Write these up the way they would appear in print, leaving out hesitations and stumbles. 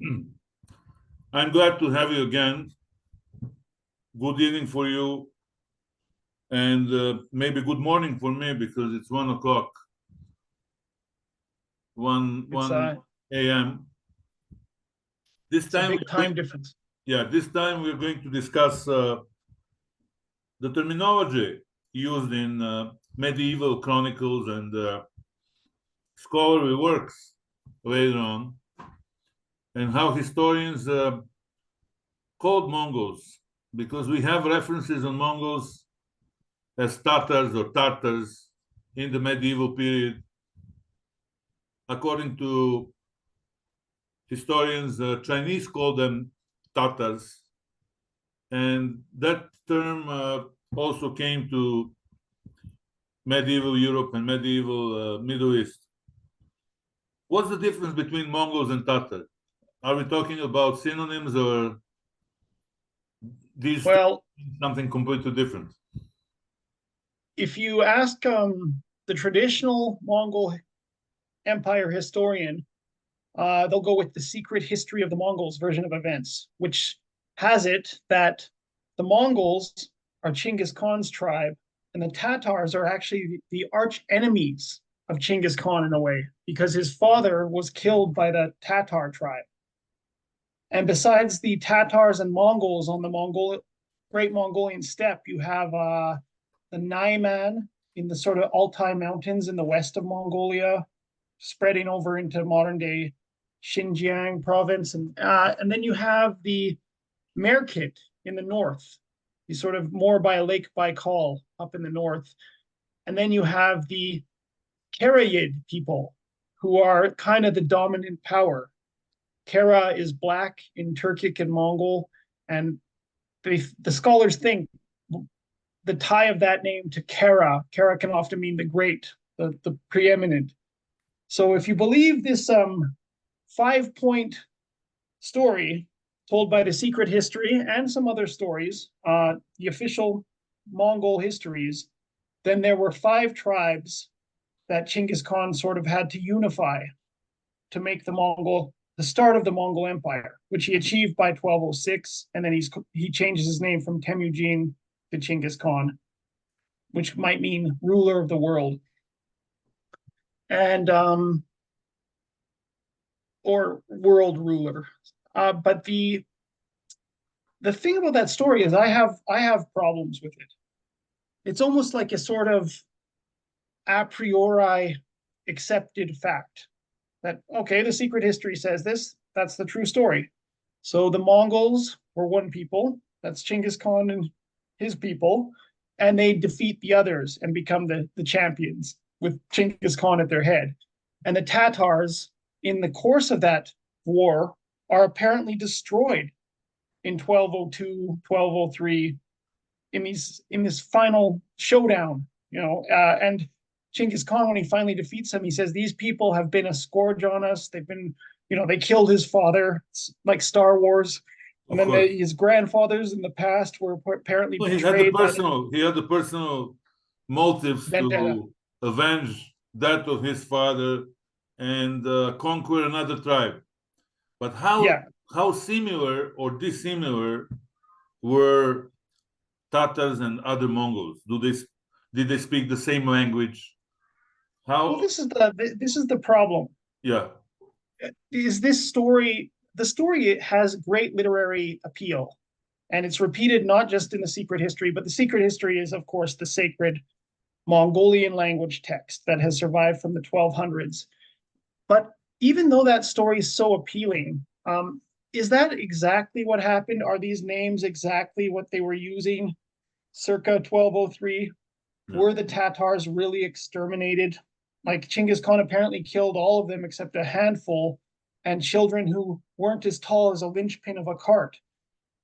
I'm glad to have you again. Good evening for you, and maybe good morning for me because it's 1 o'clock, It's 1 a.m. This a time, big time difference. this time we're going to discuss the terminology used in medieval chronicles and scholarly works later on, and how historians called Mongols, because we have references on Mongols as Tatars or Tartars in the medieval period. According to historians, Chinese call them Tatars, and that term also came to medieval Europe and medieval Middle East. What's the difference between Mongols and Tatars? Are we talking about synonyms or these Well, something completely different? if you ask the traditional Mongol Empire historian, they'll go with the Secret History of the Mongols version of events, which has it that the Mongols are Chinggis Khan's tribe, and the Tatars are actually the arch enemies of Chinggis Khan in a way, because his father was killed by the Tatar tribe. And besides the Tatars and Mongols on the Great Mongolian Steppe, you have the Naiman in the sort of Altai Mountains in the west of Mongolia, spreading over into modern day Xinjiang province, and then you have the Merkit in the north, the sort of more by Lake Baikal up in the north, and then you have the Karayid people, who are kind of the dominant power. Kara is black in Turkic and Mongol, and the scholars think the tie of that name to Kara can often mean the great, the preeminent. So if you believe this 5-point story told by the Secret History and some other stories, the official Mongol histories, then there were 5 tribes that Chinggis Khan sort of had to unify to make the start of the Mongol Empire, which he achieved by 1206, and then he changes his name from Temujin to Chinggis Khan, which might mean ruler of the world, and or world ruler. But the thing about that story is I have problems with it. It's almost like a sort of a priori accepted fact that, okay, the Secret History says this, that's the true story. So the Mongols were one people, that's Chinggis Khan and his people, and they defeat the others and become the champions with Chinggis Khan at their head. And the Tatars, in the course of that war, are apparently destroyed in 1202, 1203, in this final showdown, and Chinggis Khan, when he finally defeats him, he says, these people have been a scourge on us. They've been, they killed his father, like Star Wars. And Of then course. his grandfathers in the past were apparently Well, betrayed by he had the personal motives vendetta. to avenge that of his father and conquer another tribe. But Yeah. how similar or dissimilar were Tatars and other Mongols? Did they speak the same language? Well, How? this is the problem. Yeah. Is this story the story has great literary appeal, and it's repeated not just in the Secret History, but the Secret History is, of course, the sacred Mongolian language text that has survived from the 1200s. But even though that story is so appealing, is that exactly what happened? Are these names exactly what they were using circa 1203? Yeah. Were the Tatars really exterminated? Like Chinggis Khan apparently killed all of them except a handful, and children who weren't as tall as a linchpin of a cart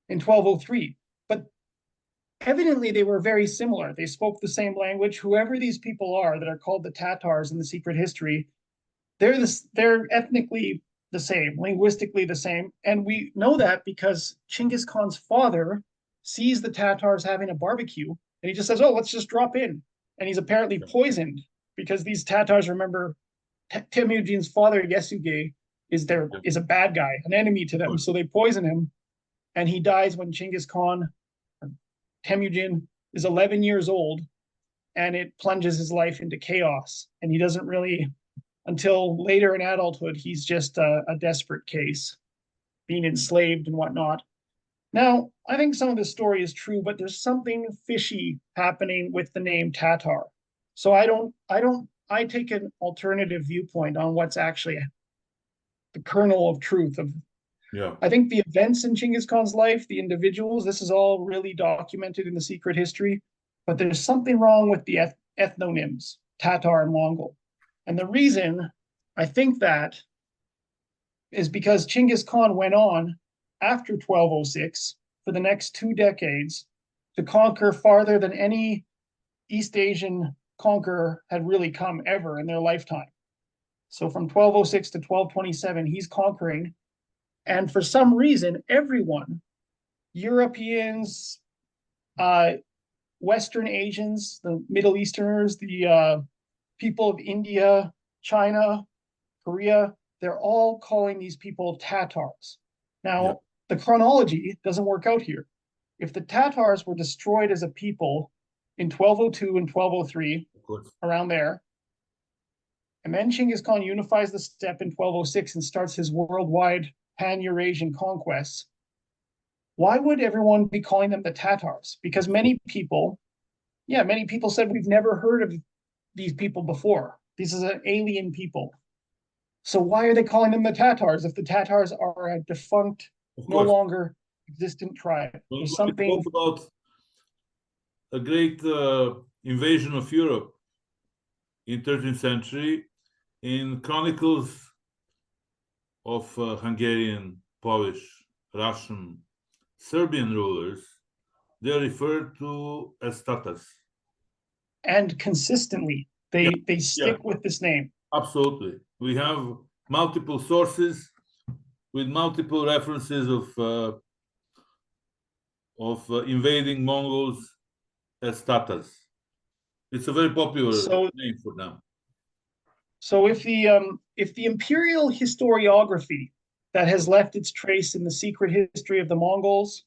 in 1203. But evidently they were very similar. They spoke the same language. Whoever these people are that are called the Tatars in the Secret History, they're ethnically the same, linguistically the same. And we know that because Chinggis Khan's father sees the Tatars having a barbecue and he just says, oh, let's just drop in. And he's apparently poisoned because these Tatars remember Temujin's father, Yesuge, is a bad guy, an enemy to them. So they poison him, and he dies when Genghis Khan, Temujin, is 11 years old, and it plunges his life into chaos. And he doesn't really, until later in adulthood, he's just a desperate case, being enslaved and whatnot. Now, I think some of this story is true, but there's something fishy happening with the name Tatar. So I take an alternative viewpoint on what's actually the kernel of truth of. Yeah. I think the events in Genghis Khan's life, the individuals, this is all really documented in the secret history, but there's something wrong with the ethnonyms, Tatar and Mongol. And the reason I think that is because Genghis Khan went on after 1206 for the next 2 decades to conquer farther than any East Asian conqueror had really come ever in their lifetime. So from 1206 to 1227, he's conquering. And for some reason, everyone, Europeans, Western Asians, the Middle Easterners, the people of India, China, Korea, they're all calling these people Tatars. Now, the chronology doesn't work out here. If the Tatars were destroyed as a people in 1202 and 1203, around there, and then Genghis Khan unifies the steppe in 1206 and starts his worldwide pan-Eurasian conquests, why would everyone be calling them the Tatars? Because many people said we've never heard of these people before. This is an alien people. So why are they calling them the Tatars if the Tatars are a defunct, no longer existent tribe? There's something. Talk about a great invasion of Europe in 13th century in chronicles of Hungarian, Polish, Russian, Serbian rulers. They are referred to as Tatars. And consistently, they stick with this name. Absolutely. We have multiple sources with multiple references of invading Mongols as Tatars. It's a very popular name for them. So if the imperial historiography that has left its trace in the secret history of the Mongols,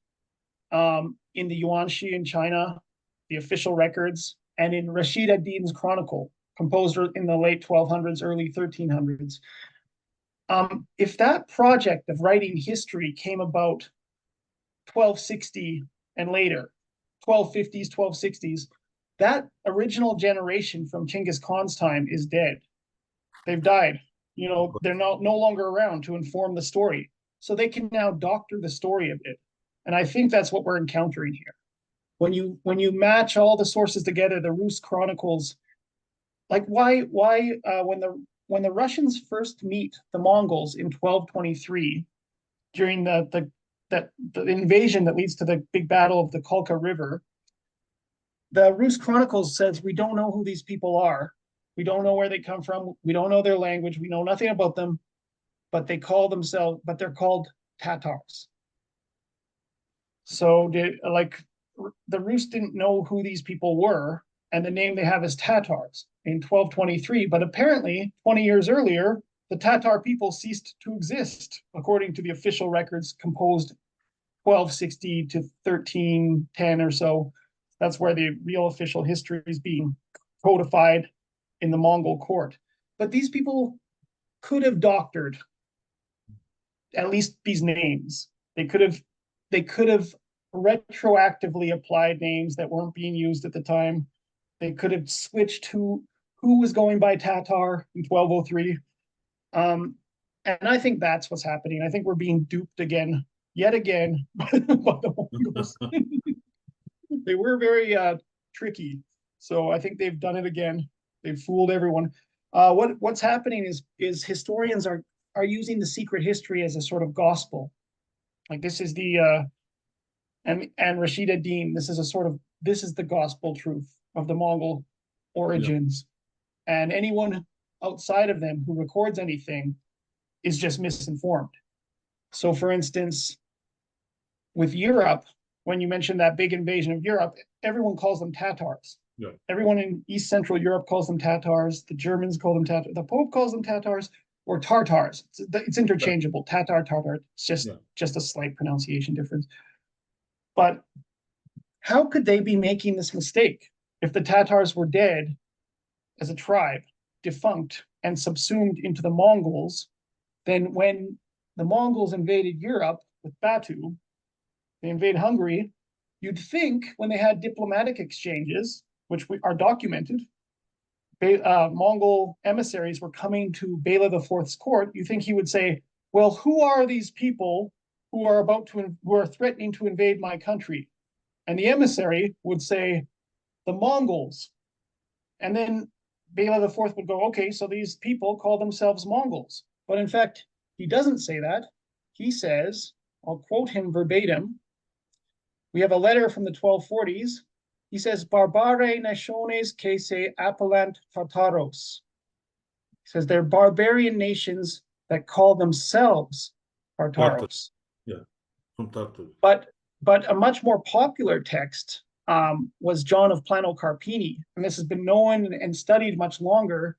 in the Yuanxi in China, the official records, and in Rashid ad-Din's chronicle, composed in the late 1200s, early 1300s, if that project of writing history came about 1260 and later, 1250s, 1260s, that original generation from Genghis Khan's time is dead. They've died. You know, they're no longer around to inform the story. So they can now doctor the story a bit. And I think that's what we're encountering here. When you match all the sources together, the Rus chronicles, like why when the Russians first meet the Mongols in 1223 during the invasion that leads to the big battle of the Kolka River, the Rus chronicles says we don't know who these people are. We don't know where they come from. We don't know their language. We know nothing about them, but they're called Tatars. So the Rus didn't know who these people were, and the name they have is Tatars in 1223. But apparently, 20 years earlier, the Tatar people ceased to exist, according to the official records composed 1260 to 1310 or so. That's where the real official history is being codified in the Mongol court. But these people could have doctored at least these names. They could have retroactively applied names that weren't being used at the time. They could have switched who was going by Tatar in 1203. And I think that's what's happening. I think we're being duped yet again by the Mongols. They were very tricky. So I think they've done it again. They've fooled everyone. What's happening is historians are using the secret history as a sort of gospel. Like this is the and Rashid ad-Din, this is the gospel truth of the Mongol origins. Yeah. And anyone outside of them who records anything is just misinformed. So for instance, with Europe, when you mentioned that big invasion of Europe, everyone calls them Tatars. Yeah. Everyone in East Central Europe calls them Tatars. The Germans call them Tatars. The Pope calls them Tatars. or Tartars. It's interchangeable. Tatar, Tartar. It's Yeah. just a slight pronunciation difference. But how could they be making this mistake if the Tatars were dead as a tribe, defunct, and subsumed into the Mongols? Then when the Mongols invaded Europe with Batu, they invade Hungary, you'd think when they had diplomatic exchanges, which are documented, Mongol emissaries were coming to Bela IV's court, you think he would say, well, who are these people who are threatening to invade my country? And the emissary would say, the Mongols. And then Bela IV would go, okay, so these people call themselves Mongols. But in fact, he doesn't say that. He says, I'll quote him verbatim. We have a letter from the 1240s. He says, Barbare nationes que se appelant Tartaros. He says, they're barbarian nations that call themselves Tartaros. Yeah, from Tartars. But a much more popular text was John of Plano Carpini, and this has been known and studied much longer.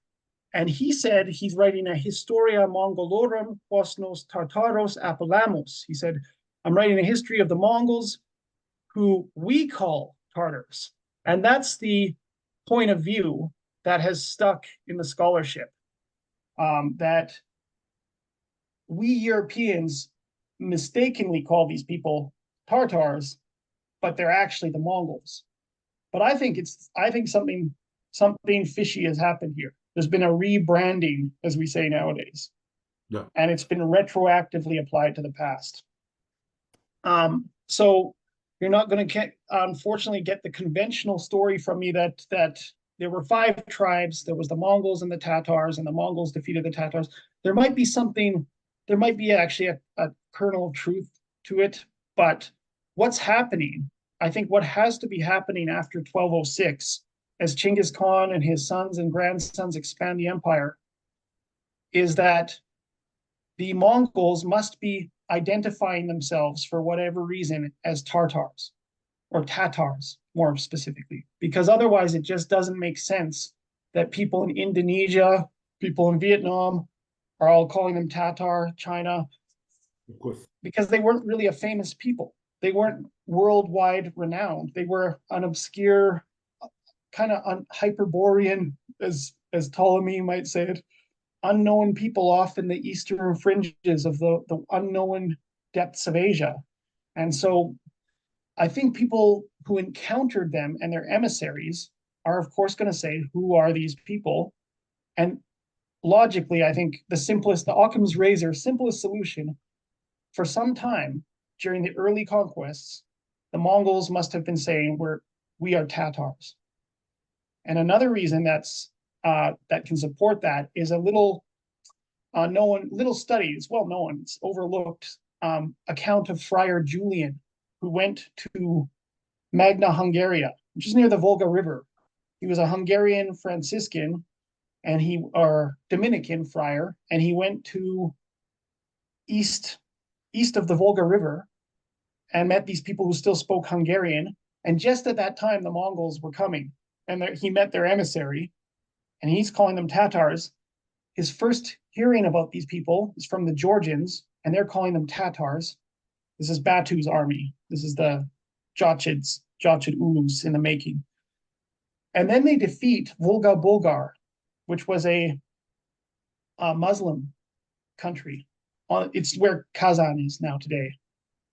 And he said he's writing a Historia Mongolorum quos nos Tartaros appellamos. He said, I'm writing a history of the Mongols who we call Tartars. And that's the point of view that has stuck in the scholarship, that we Europeans mistakenly call these people Tartars, but they're actually the Mongols. But I think something fishy has happened here. There's been a rebranding, as we say nowadays. Yeah. And it's been retroactively applied to the past. So you're not going to unfortunately get the conventional story from me that there were 5 tribes. There was the Mongols and the Tatars, and the Mongols defeated the Tatars. There might be actually a kernel of truth to it, but what's happening, I think what has to be happening after 1206, as Chinggis Khan and his sons and grandsons expand the empire, is that the Mongols must be identifying themselves for whatever reason as Tartars, or Tatars more specifically, because otherwise it just doesn't make sense that people in Indonesia, people in Vietnam are all calling them Tatar, China, of course, because they weren't really a famous people. They weren't worldwide renowned. They were an obscure, kind of Hyperborean, as Ptolemy might say it, unknown people off in the eastern fringes of the unknown depths of Asia. And so I think people who encountered them and their emissaries are, of course, going to say, who are these people? And logically, I think the Occam's razor, simplest solution, for some time during the early conquests, the Mongols must have been saying, we are Tatars. And another reason that can support that is a little study, it's well known, it's overlooked, account of Friar Julian, who went to Magna Hungaria, which is near the Volga River. He was a Hungarian Franciscan or Dominican friar, and he went to east of the Volga River and met these people who still spoke Hungarian. And just at that time, the Mongols were coming, and he met their emissary, and he's calling them Tatars. His first hearing about these people is from the Georgians, and they're calling them Tatars. This is Batu's army. This is the Jachid Ulus in the making. And then they defeat Volga Bulgar, which was a Muslim country. It's where Kazan is now today.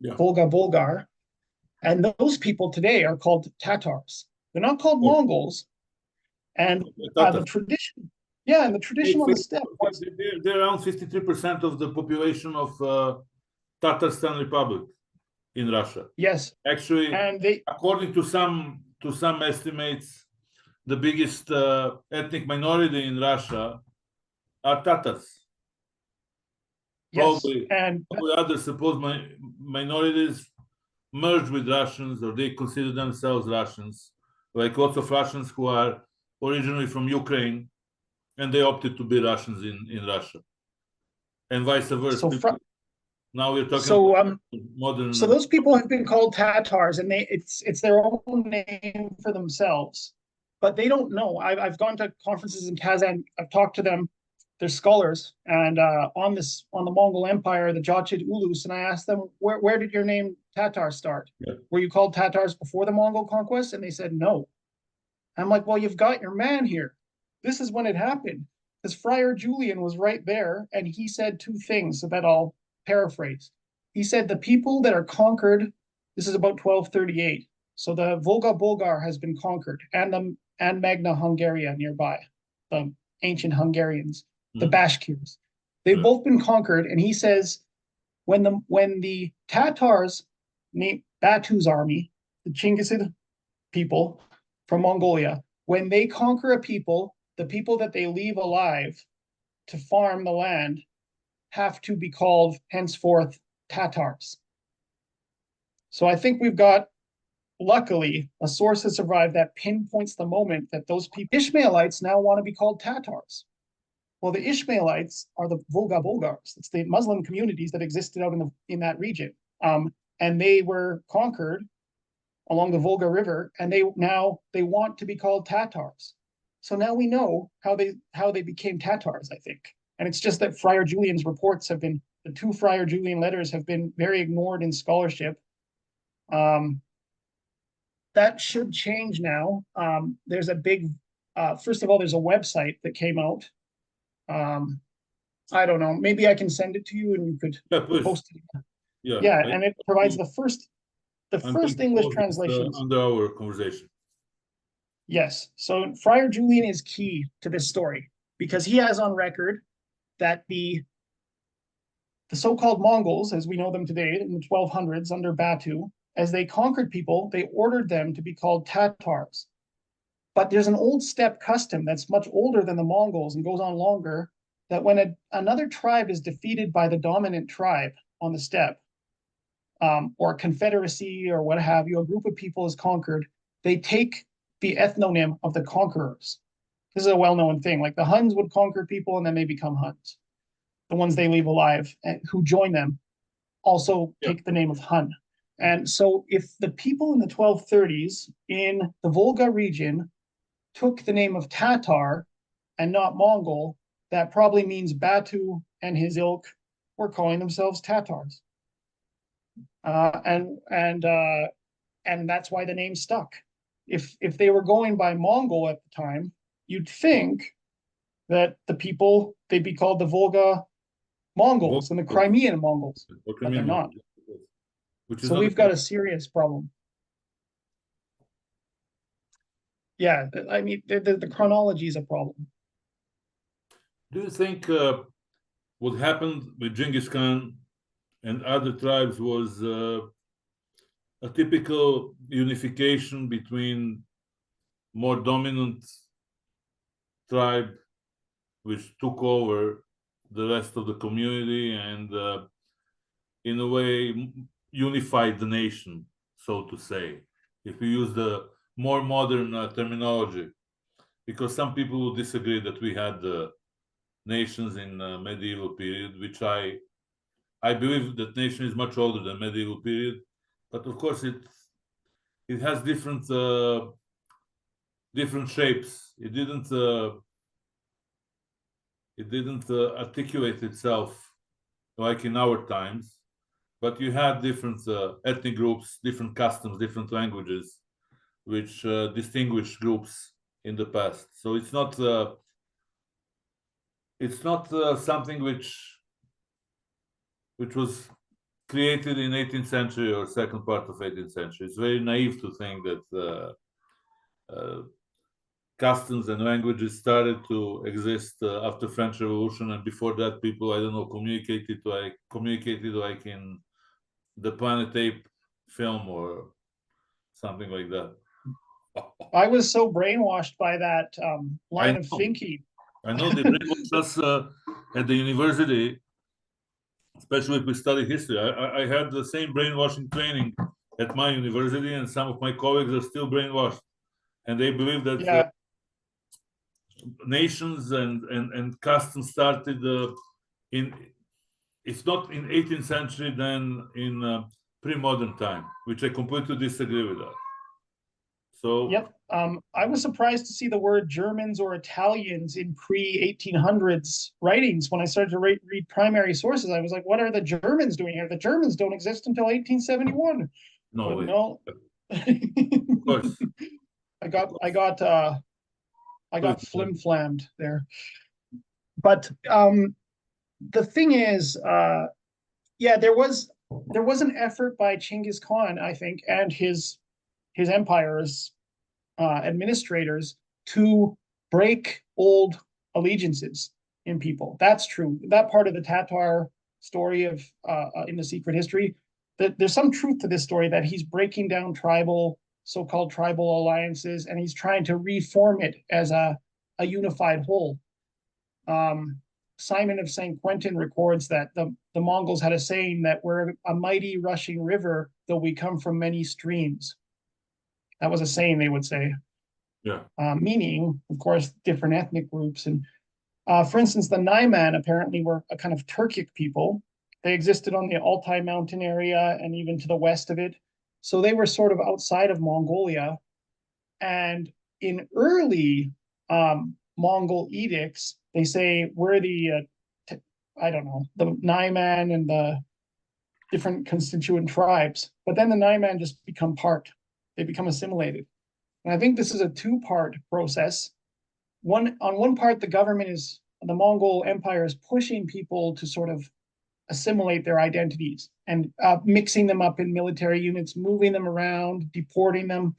Yeah. Volga Bulgar. And those people today are called Tatars. They're not called Mongols. And the tradition, and the tradition on the steppe was... They're around 53% of the population of Tatarstan Republic in Russia. Yes. Actually, and according to some estimates, the biggest ethnic minority in Russia are Tatars. Yes. Probably other supposed minorities merge with Russians, or they consider themselves Russians, like lots of Russians who are originally from Ukraine, and they opted to be Russians in Russia, and vice versa. Now we're talking about modern. So those people have been called Tatars, and it's their own name for themselves, but they don't know. I've gone to conferences in Kazan. I've talked to them. they're scholars, and on the Mongol Empire, the Jachid Ulus, and I asked them, where did your name Tatar start? Yeah. Were you called Tatars before the Mongol conquest? And they said no. I'm like, well, you've got your man here. This is when it happened. Because Friar Julian was right there, and he said two things that I'll paraphrase. He said, the people that are conquered, this is about 1238. So the Volga Bulgar has been conquered, and Magna Hungaria nearby, the ancient Hungarians, the Bashkirs. They've both been conquered, and he says, when the Tatars, Batu's army, the Chinggisid people from Mongolia, when they conquer a people, the people that they leave alive to farm the land have to be called henceforth Tatars. So I think we've got, luckily, a source has survived that pinpoints the moment that those people, Ishmaelites, now want to be called Tatars. Well, the Ishmaelites are the Volga Bulgars. It's the Muslim communities that existed out in that region. And they were conquered along the Volga River, and they want to be called Tatars. So now we know how they became Tatars, I think. And it's just that Friar Julian's reports have been, the two Friar Julian letters have been very ignored in scholarship. That should change now. There's a big, first of all, there's a website that came out. I don't know, maybe I can send it to you and you could post it. Yeah, and it provides the first English translations. Under our conversation. Yes, so Friar Julian is key to this story because he has on record that the so-called Mongols, as we know them today in the 1200s under Batu, as they conquered people, they ordered them to be called Tatars. But there's an old steppe custom that's much older than the Mongols and goes on longer, that when another tribe is defeated by the dominant tribe on the steppe, or a confederacy or what have you, a group of people is conquered, they take the ethnonym of the conquerors. This is a well-known thing. Like the Huns would conquer people and then they become Huns. The ones they leave alive and who join them also take the name of Hun. And so if the people in the 1230s in the Volga region took the name of Tatar and not Mongol, that probably means Batu and his ilk were calling themselves Tatars. And that's why the name stuck. If they were going by Mongol at the time, you'd think that the people, they'd be called the Volga Mongols and the Crimean Mongols, but they're not. So we've got a serious problem. Yeah, I mean, the chronology is a problem. Do you think what happened with Genghis Khan and other tribes was a typical unification between more dominant tribe, which took over the rest of the community and in a way unified the nation, so to say, if we use the more modern terminology, because some people will disagree that we had nations in medieval period, which I believe that nation is much older than medieval period, but of course it has different shapes. It didn't articulate itself like in our times, but you had different ethnic groups, different customs, different languages, which distinguish groups in the past. So it's not something which was created in 18th century or second part of 18th century. It's very naive to think that customs and languages started to exist after French Revolution, and before that, people, I don't know, communicated like in the Planet Ape film or something like that. I was so brainwashed by that line of thinking. I know they brainwashed us at the university, especially if we study history. I had the same brainwashing training at my university, and some of my colleagues are still brainwashed, and they believe that nations and customs started if not in 18th century, then in pre-modern time, which I completely disagree with that. So yep, I was surprised to see the word Germans or Italians in pre-1800s writings. When I started to read primary sources, I was like, what are the Germans doing here? The Germans don't exist until 1871. No But way. no, Of course. I got I got uh I got flim-flammed there. But the thing is, yeah, there was an effort by Chinggis Khan, I think, and his empire's administrators to break old allegiances in people. That's true. That part of the Tatar story of in the secret history, that there's some truth to this story that he's breaking down so-called tribal alliances, and he's trying to reform it as a unified whole. Simon of St. Quentin records that the Mongols had a saying that we're a mighty rushing river, though we come from many streams. That was a saying they would say, Yeah. meaning, of course, different ethnic groups. And for instance, the Naiman apparently were a kind of Turkic people. They existed on the Altai mountain area and even to the west of it. So they were sort of outside of Mongolia. And in early Mongol edicts, they say we're I don't know, the Naiman and the different constituent tribes. But then the Naiman just become they become assimilated. And I think this is a two-part process. On one part, the Mongol Empire is pushing people to sort of assimilate their identities and mixing them up in military units, moving them around, deporting them,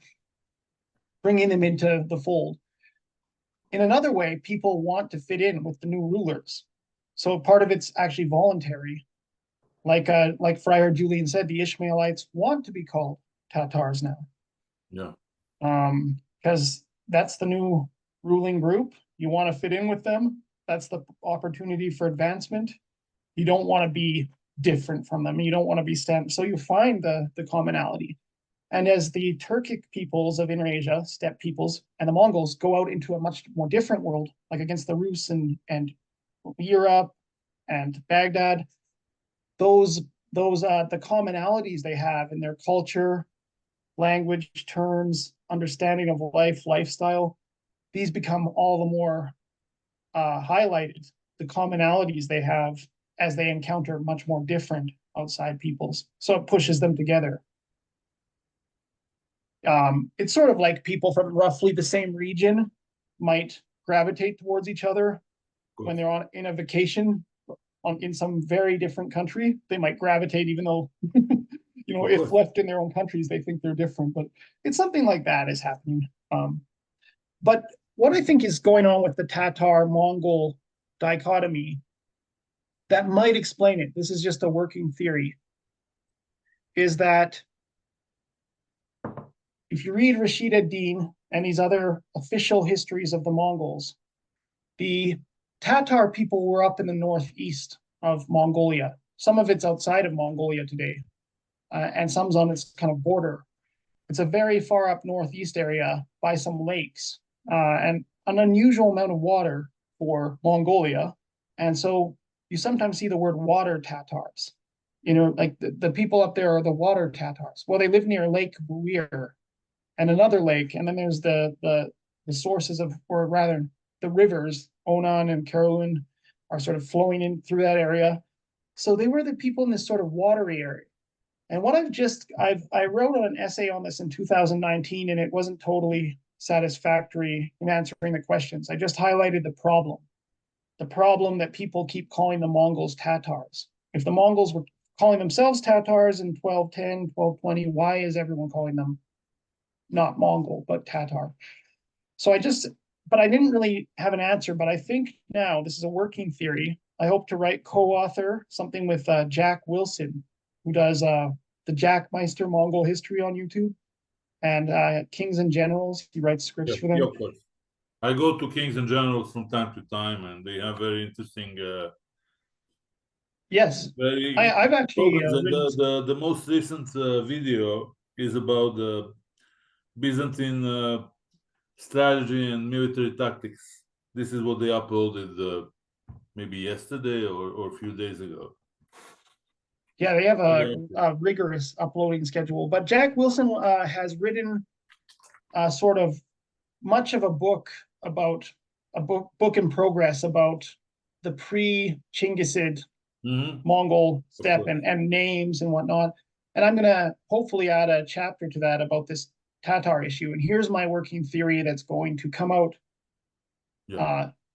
bringing them into the fold. In another way, people want to fit in with the new rulers. So part of it's actually voluntary. Like Friar Julian said, the Ishmaelites want to be called Tatars now. Yeah. Because that's the new ruling group. You want to fit in with them. That's the opportunity for advancement. You don't want to be different from them. You don't want to be so you find the commonality. And as the Turkic peoples of Inner Asia, steppe peoples, and the Mongols go out into a much more different world, like against the Rus and Europe and Baghdad, the commonalities they have in their culture, language, terms, understanding of life, lifestyle, these become all the more highlighted. The commonalities they have as they encounter much more different outside peoples. So it pushes them together. It's sort of like people from roughly the same region might gravitate towards each other when they're in a vacation in some very different country. They might gravitate even though if left in their own countries, they think they're different. But it's something like that is happening. But what I think is going on with the Tatar-Mongol dichotomy that might explain it, this is just a working theory, is that if you read Rashid ad-Din and these other official histories of the Mongols, the Tatar people were up in the northeast of Mongolia. Some of it's outside of Mongolia today, and some's on its kind of border. It's a very far up northeast area by some lakes, and an unusual amount of water for Mongolia. And so you sometimes see the word water Tatars. Like the people up there are the water Tatars. Well, they live near Lake Buir and another lake, and then there's the sources of, or rather, the rivers Onan and Karun are sort of flowing in through that area. So they were the people in this sort of watery area. And what I wrote an essay on this in 2019, and it wasn't totally satisfactory in answering the questions. I just highlighted the problem that people keep calling the Mongols Tatars. If the Mongols were calling themselves Tatars in 1210, 1220, why is everyone calling them not Mongol, but Tatar? So but I didn't really have an answer, but I think now this is a working theory. I hope to co-author something with Jack Wilson, who does the Jack Meister Mongol History on YouTube, and Kings and Generals. He writes scripts for them. Yeah, of course. I go to Kings and Generals from time to time, and they have very interesting. Yes, I've actually the most recent video is about the Byzantine strategy and military tactics. This is what they uploaded maybe yesterday or a few days ago. Yeah, they have a rigorous uploading schedule. But Jack Wilson has written sort of much of a book about a book in progress about the pre-Chinggisid Mongol steppe and names and whatnot. And I'm going to hopefully add a chapter to that about this Tatar issue. And here's my working theory that's going to come out,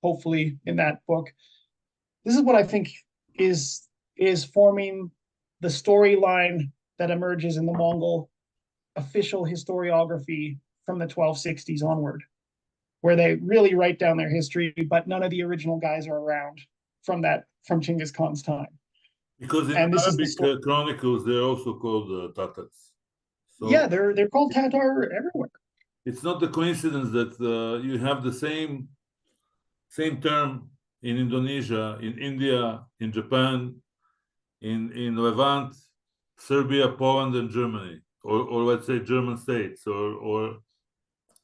hopefully, in that book. This is what I think is forming the storyline that emerges in the Mongol official historiography from the 1260s onward, where they really write down their history, but none of the original guys are around from Genghis Khan's time. Because in Arabic chronicles, they're also called Tatars. So, yeah, they're called Tatar everywhere. It's not a coincidence that you have the same term in Indonesia, in India, in Japan, in Levant, Serbia, Poland, and Germany, or let's say German states, or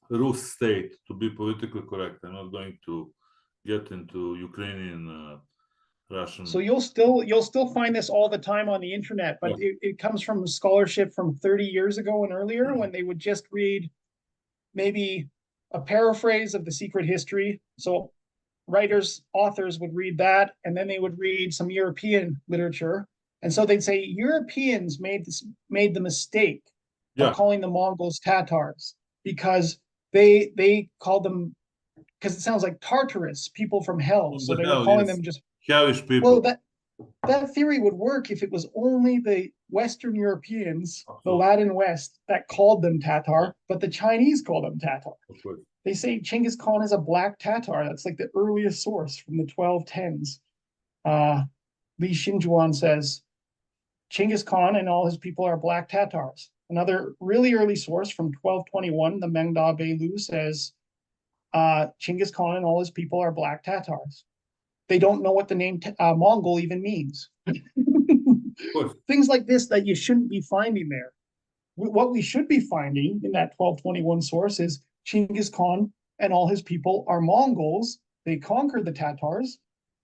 Rus state, to be politically correct. I'm not going to get into Ukrainian, Russian. So you'll still find this all the time on the internet, but it comes from scholarship from 30 years ago and earlier, when they would just read maybe a paraphrase of the secret history. So authors would read that, and then they would read some European literature. And so they'd say Europeans made the mistake of calling the Mongols Tatars because they called them, because it sounds like Tartarus, people from hell. So they were calling them just hellish people. Well, that theory would work if it was only the Western Europeans, the Latin West, that called them Tatar, but the Chinese called them Tatar. They say Genghis Khan is a black Tatar. That's like the earliest source from the 1210s. Li Xinjuan says, Genghis Khan and all his people are black Tatars. Another really early source from 1221, the Mengda Beilu, says, Genghis Khan and all his people are black Tatars. They don't know what the name Mongol even means. Things like this that you shouldn't be finding there. What we should be finding in that 1221 source is Genghis Khan and all his people are Mongols. They conquered the Tatars,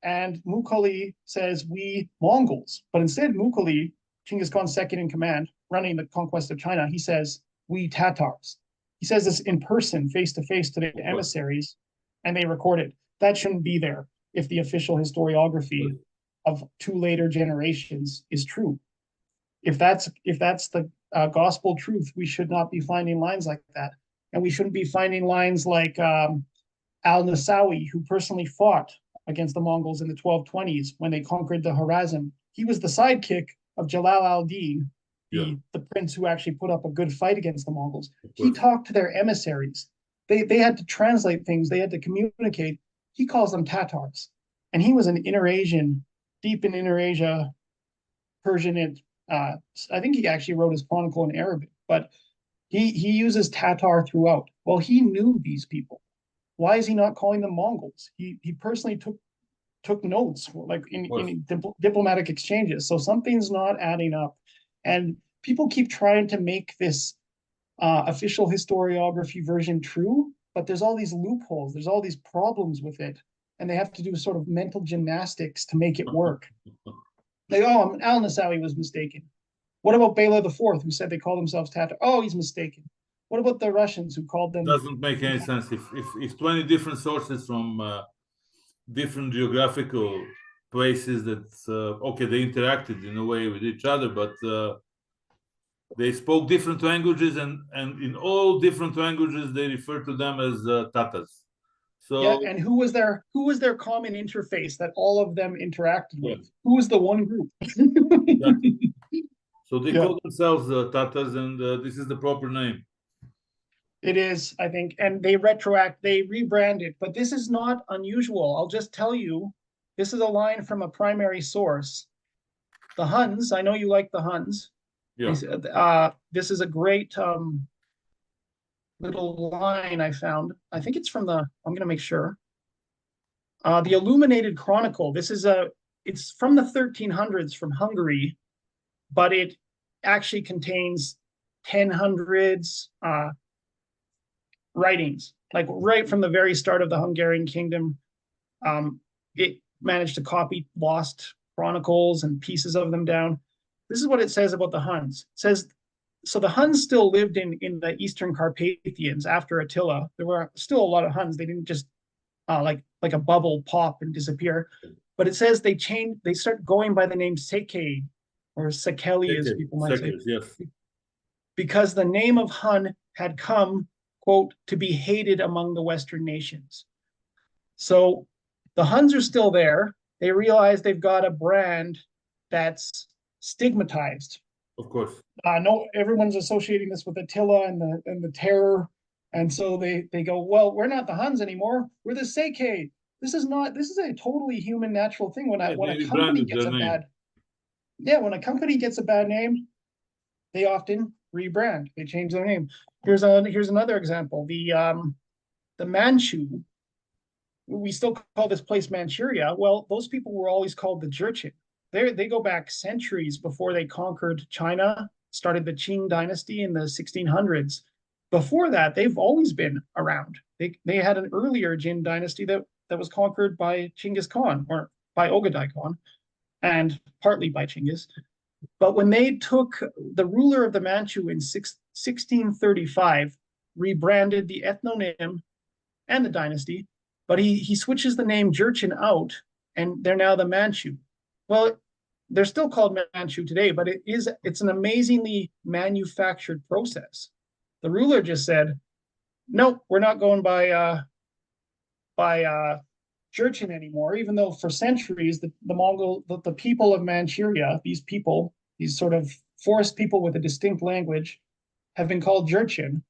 and Mughal says we Mongols. But instead, Mughal, Genghis Khan's second in command, running the conquest of China, he says we Tatars. He says this in person, face to face to the emissaries, and they record it. That shouldn't be there if the official historiography of two later generations is true. If that's the gospel truth, we should not be finding lines like that. And we shouldn't be finding lines like al-Nasawi, who personally fought against the Mongols in the 1220s when they conquered the Harazm. He was the sidekick of Jalal al-Din, the prince who actually put up a good fight against the Mongols. He talked to their emissaries. They had to translate things. They had to communicate. He calls them Tatars. And he was an deep in Inner-Asia, Persian, and I think he actually wrote his chronicle in Arabic, but he uses Tatar throughout. Well, he knew these people. Why is he not calling them Mongols? He personally took notes, like in diplomatic exchanges. So something's not adding up. And people keep trying to make this official historiography version true, but there's all these loopholes. There's all these problems with it. And they have to do sort of mental gymnastics to make it work. Like, al-Nasawi was mistaken. What about Bela IV, who said they call themselves Tatar? Oh, he's mistaken. What about the Russians who called them? Doesn't make any sense. If 20 different sources from different geographical places that, they interacted in a way with each other, but they spoke different languages, and in all different languages, they refer to them as Tatars. So, and who was their common interface that all of them interacted with? Who was the one group? So they call themselves Tatars, and this is the proper name. It is, I think, and they rebranded, but this is not unusual. I'll just tell you, this is a line from a primary source. The Huns, I know you like the Huns. Yeah. This is a great little line I found. I think it's from I'm going to make sure. The Illuminated Chronicle. It's from the 1300s from Hungary, but it actually contains 1000s writings, like right from the very start of the Hungarian kingdom. It managed to copy lost chronicles and pieces of them down. This is what it says about the Huns. It says so the Huns still lived in the Eastern Carpathians after Attila. There were still a lot of Huns. They didn't just like a bubble pop and disappear. But it says they start going by the name Seke or Sekeli, as people might say, Yes. because the name of Hun had come, quote, to be hated among the Western nations. So the Huns are still there. They realize they've got a brand that's stigmatized. Of course. No, everyone's associating this with Attila and the terror, and so they go, well, we're not the Huns anymore. We're the Seke. This is not. This is a totally human, natural thing. When Yeah, when they a company rebranded gets their a name. bad, yeah, when a company gets a bad name, they often rebrand. They change their name. Here's another example. The Manchu. We still call this place Manchuria. Well, those people were always called the Jurchen. They go back centuries before they conquered China, started the Qing dynasty in the 1600s. Before that, they've always been around. They had an earlier Jin dynasty that was conquered by Chinggis Khan or by Ogadai Khan, and partly by Chinggis. But when they took the ruler of the Manchu in 1635, rebranded the ethnonym and the dynasty, but he switches the name Jurchen out, and they're now the Manchu. Well, they're still called Manchu today, but it's an amazingly manufactured process. The ruler just said, "Nope, we're not going by Jurchen anymore." Even though for centuries the people of Manchuria, these sort of forest people with a distinct language, have been called Jurchen.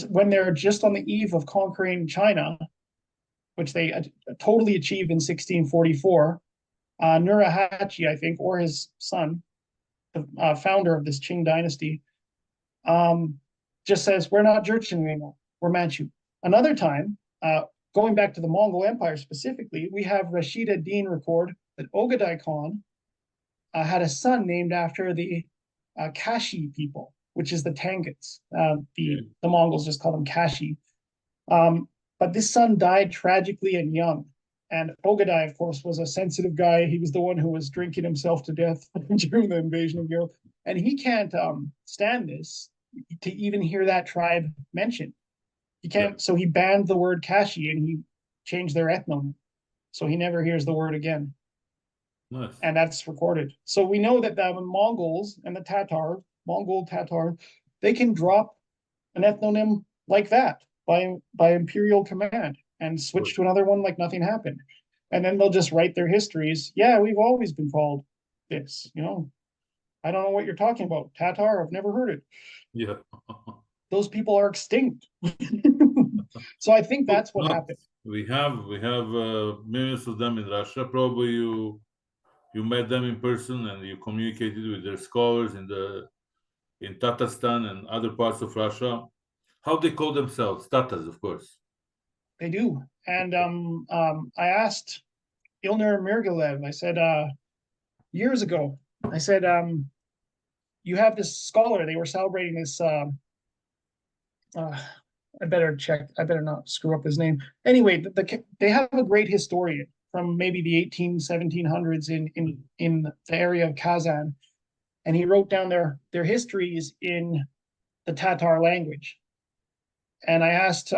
When they're just on the eve of conquering China, which they totally achieved in 1644. Nurahachi, I think, or his son, the founder of this Qing dynasty, just says, we're not Jurchen anymore, we're Manchu. Another time, going back to the Mongol Empire specifically, we have Rashid ad-Din record that Ogadai Khan had a son named after the Kashi people, which is the Tangats. The Mongols just call them Kashi. But this son died tragically and young. And Ogadai, of course, was a sensitive guy. He was the one who was drinking himself to death during the invasion of Europe. And he can't stand this, to even hear that tribe mentioned. He can't, so he banned the word Kashi and he changed their ethnonym. So he never hears the word again. Nice. And that's recorded. So we know that the Mongols and the Mongol Tatar, they can drop an ethnonym like that by imperial command and switch to another one like nothing happened. And then they'll just write their histories. Yeah, we've always been called this, I don't know what you're talking about. Tatar, I've never heard it. Yeah. Those people are extinct. So I think that's what happened. We have millions of them in Russia. Probably you met them in person and you communicated with their scholars in Tatarstan and other parts of Russia. How they call themselves? Tatars, of course. They do. And I asked Ilnur Mirgalev, I said, years ago, I said, you have this scholar, they were celebrating this, I better check, I better not screw up his name. Anyway, they have a great historian from maybe the 1700s in the area of Kazan. And he wrote down their histories in the Tatar language. And I asked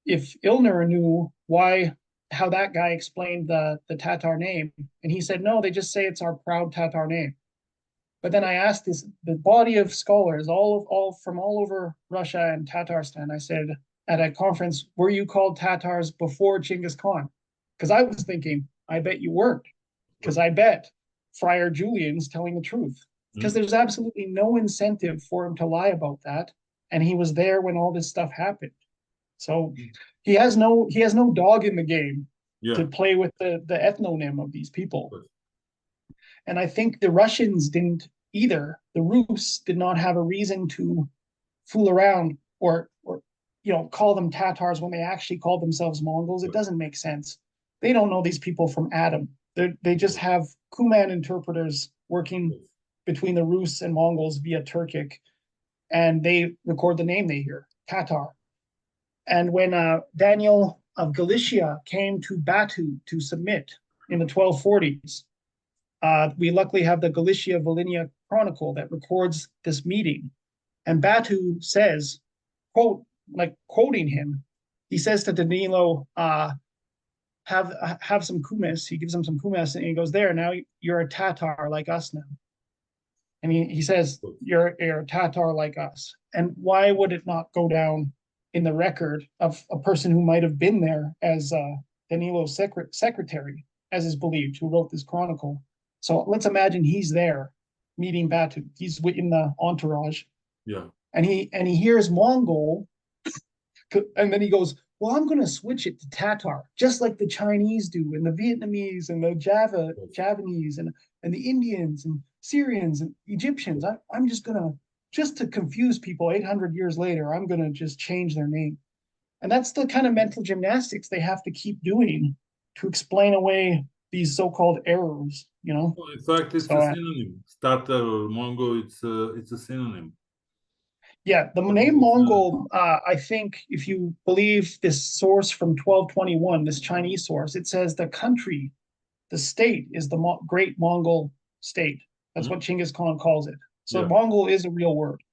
if Ilnur knew how that guy explained the Tatar name, and he said no, they just say it's our proud Tatar name. But then I asked the body of scholars, all from all over Russia and Tatarstan. I said at a conference, were you called Tatars before Chinggis Khan? Because I was thinking, I bet you weren't. Because I bet Friar Julian's telling the truth. Because there's absolutely no incentive for him to lie about that. And he was there when all this stuff happened. So he has no dog in the game to play with the ethnonym of these people. And I think the Russians didn't either. The Rus did not have a reason to fool around or call them Tatars when they actually called themselves Mongols. It doesn't make sense. They don't know these people from Adam. They just have Kuman interpreters working between the Rus and Mongols via Turkic, and they record the name they hear, Tatar. And when Daniel of Galicia came to Batu to submit in the 1240s, we luckily have the Galicia-Volhynia chronicle that records this meeting. And Batu says, quote, like quoting him, he says to Danilo, have some kumis. He gives him some kumis, and he goes, there, now you're a Tatar like us now. And he says, you're a Tatar like us. And why would it not go down in the record of a person who might have been there as Danilo's secretary, as is believed, who wrote this chronicle? So let's imagine he's there meeting Batu. He's in the entourage. Yeah. And he hears Mongol, and then he goes, well, I'm going to switch it to Tatar, just like the Chinese do, and the Vietnamese, and the Javanese, and the Indians, and Syrians, and Egyptians. I'm just going to, just to confuse people 800 years later, I'm going to just change their name. And that's the kind of mental gymnastics they have to keep doing to explain away these so-called errors, you know? Well, in fact, it's a synonym. Tatar or Mongol, it's a synonym. Yeah, the name Mongol, I think if you believe this source from 1221, this Chinese source, it says the country, the state is the Great Mongol state. That's what Genghis Khan calls it. So Yeah. Mongol is a real word.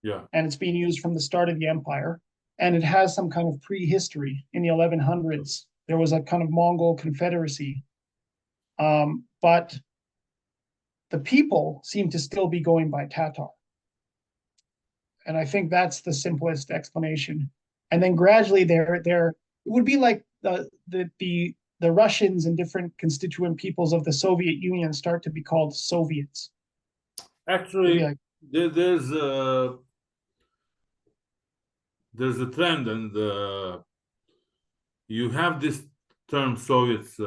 Yeah. And it's being used from the start of the empire. And it has some kind of prehistory in the 1100s. There was a kind of Mongol confederacy. But the people seem to still be going by Tatar. And I think that's the simplest explanation. And then gradually it would be like the Russians and different constituent peoples of the Soviet Union start to be called Soviets. Actually, like, there's a trend, and you have this term Soviets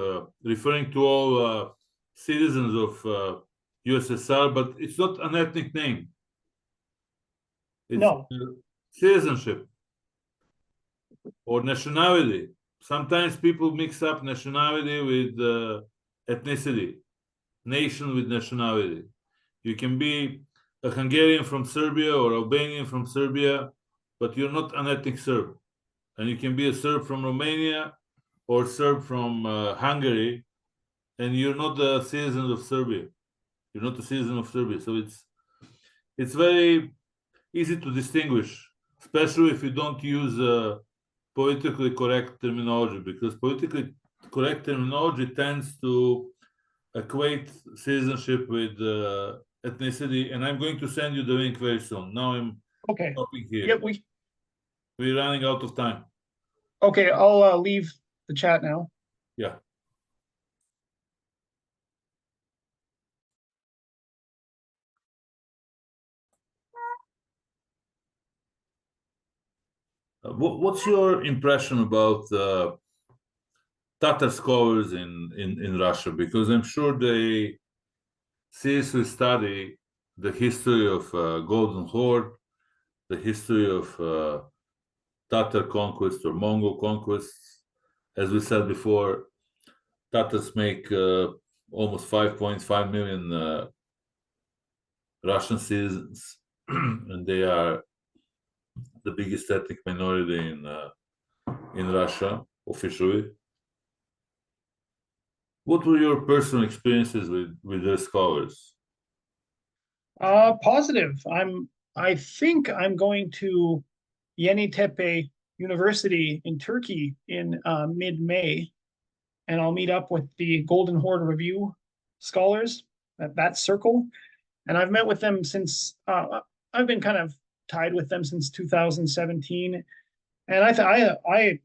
referring to all citizens of USSR, but it's not an ethnic name. It's citizenship or nationality. Sometimes people mix up nationality with ethnicity, nation with nationality. You can be a Hungarian from Serbia or Albanian from Serbia, but you're not an ethnic Serb. And you can be a Serb from Romania or Serb from Hungary, and you're not a citizen of Serbia. You're not a citizen of Serbia. So it's very easy to distinguish, especially if you don't use politically correct terminology, because politically correct terminology tends to equate citizenship with ethnicity. And I'm going to send you the link very soon. Now I'm stopping here. Yeah, we're running out of time. Okay, I'll leave the chat now. Yeah. What's your impression about Tatar scholars in Russia? Because I'm sure they seriously study the history of Golden Horde, the history of Tatar conquest or Mongol conquests. As we said before, Tatars make almost 5.5 million Russian citizens, and they are the biggest ethnic minority in Russia officially. What were your personal experiences with their scholars? Positive. I think I'm going to Yeni University in Turkey in mid-May, and I'll meet up with the Golden Horde Review scholars at that circle. And I've met with them since I've been kind of tied with them since 2017, and I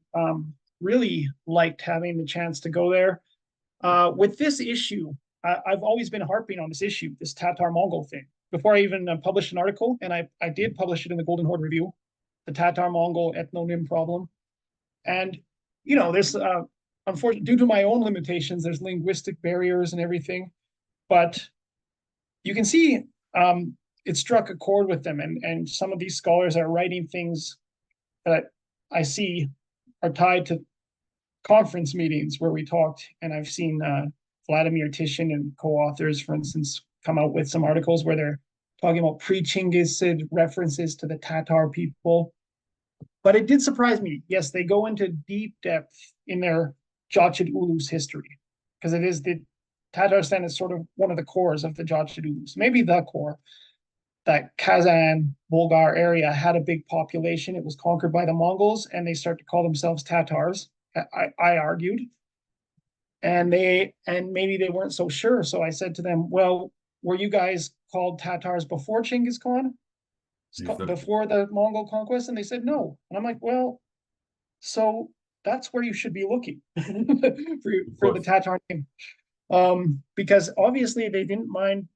really liked having the chance to go there. With this issue, I've always been harping on this issue, this Tatar Mongol thing, before I even published an article, and I did publish it in the Golden Horde Review, the Tatar Mongol ethnonym problem. And you know, there's unfortunately, due to my own limitations, there's linguistic barriers and everything, but you can see it struck a chord with them, and some of these scholars are writing things that I see are tied to conference meetings where we talked, and I've seen Vladimir Tishin and co-authors, for instance, come out with some articles where they're talking about pre-Chinggisid references to the Tatar people. But it did surprise me. Yes, they go into deep depth in their Jachid Ulus history, because it is the Tatarstan is sort of one of the cores of the Jatshidus, maybe the core. That Kazan, Bulgar area had a big population. It was conquered by the Mongols, and they start to call themselves Tatars. I argued, and maybe they weren't so sure. So I said to them, "Well, were you guys called Tatars before Genghis Khan, Exactly. before the Mongol conquest?" And they said no. And I'm like, "Well, so that's where you should be looking for the Tatar name, because obviously they didn't mind.